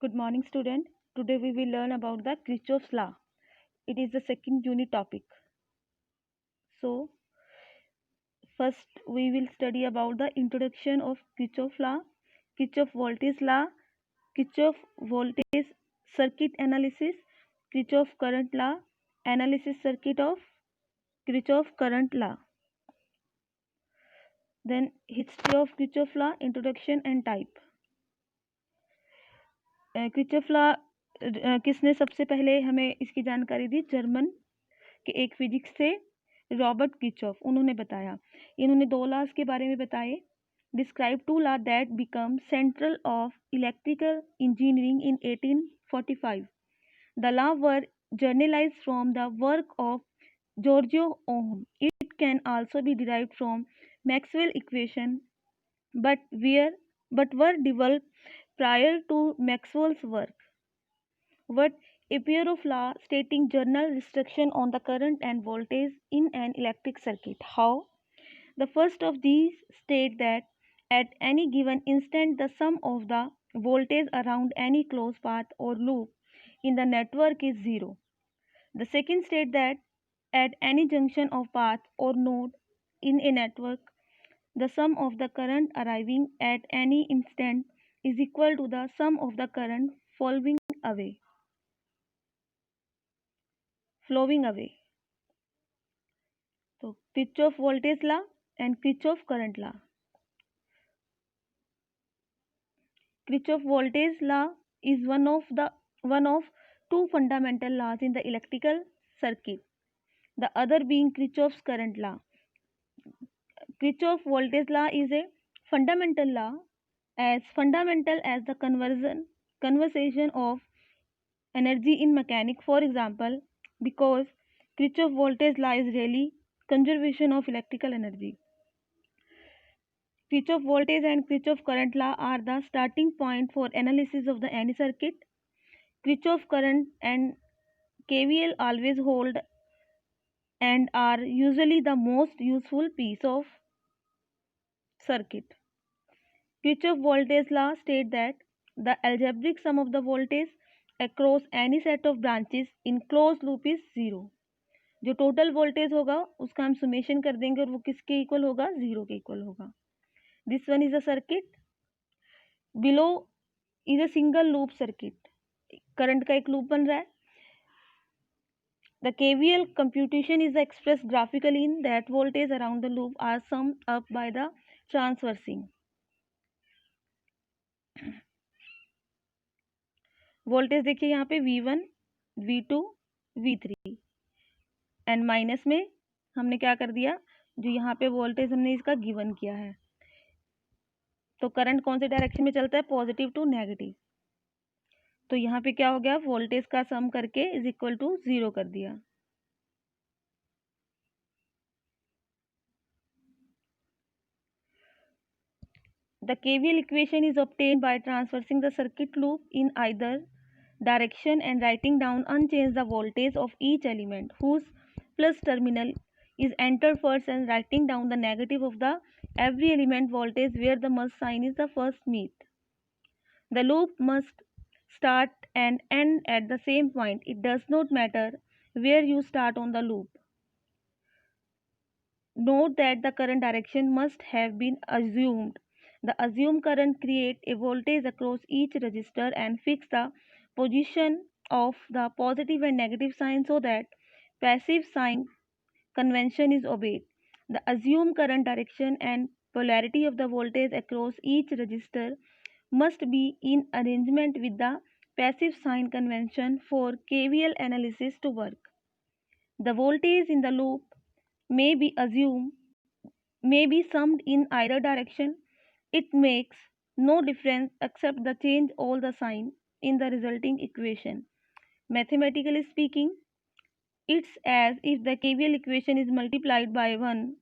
Good morning, student. Today we will learn about the Kirchhoff's law. It is the second unit topic. So, first we will study about the introduction of Kirchhoff's law, Kirchhoff voltage law, Kirchhoff voltage circuit analysis, Kirchhoff current law, analysis circuit of Kirchhoff current law. Then history of Kirchhoff law, introduction and type. Kirchhoff law किसने सबसे पहले हमें इसकी जानकारी दी? German के एक physics थे Robert Kirchhoff, उन्होंने बताया। इन्होंने दो लॉज के बारे में बताए। Describe to law that become central of electrical engineering in 1845। The law were generalized from the work of Giorgio Ohm. It can also be derived from Maxwell equation but were developed prior to Maxwell's work. What a pair of law stating general restriction on the current and voltage in an electric circuit. How? The first of these state that at any given instant the sum of the voltage around any closed path or loop in the network is zero. The second state that at any junction of path or node in a network the sum of the current arriving at any instant is equal to the sum of the current flowing away. So Kirchhoff voltage law and Kirchhoff current law. Kirchhoff voltage law is one of two fundamental laws in the electrical circuit. The other being Kirchhoff's current law. Kirchhoff voltage law is a fundamental law, as fundamental as the conservation of energy in mechanics. For example, because Kirchhoff voltage law is really conservation of electrical energy. Kirchhoff voltage and Kirchhoff current law are the starting point for analysis of any circuit. Kirchhoff current and KVL always hold and are usually the most useful piece of circuit. Kirchhoff voltage law states that the algebraic sum of the voltage across any set of branches in closed loop is zero. जो total voltage होगा उसका हम summation कर देंगे और वो किसके equal होगा? जीरो के इक्वल होगा. This one is a circuit. Below is a single loop circuit. Current का एक लूप बन रहा है. The KVL computation is expressed graphically in that voltage around the loop are summed up by the transversing. Voltage देखिए यहाँ पे V1, V2, V3 and minus में हमने क्या कर दिया? जो यहाँ पे वोल्टेज हमने इसका गिवन किया है. तो करंट कौन से डायरेक्शन में चलता है? Positive to negative. तो यहाँ पे क्या हो गया? वोल्टेज का सम करके इज इक्वल टू जीरो कर दिया. The KVL equation is obtained by transversing the circuit loop in either direction and writing down unchanged the voltage of each element whose plus terminal is entered first and writing down the negative of the every element voltage where the must sign is the first meet. The loop must start and end at the same point. It does not matter where you start on the loop. Note that the current direction must have been assumed. The assumed current create a voltage across each resistor and fix the position of the positive and negative sign so that passive sign convention is obeyed. The assumed current direction and polarity of the voltage across each resistor must be in arrangement with the passive sign convention for KVL analysis to work. The voltage in the loop may be summed in either direction. It makes no difference except the change all the sign in the resulting equation. Mathematically speaking, it's as if the KVL equation is multiplied by 1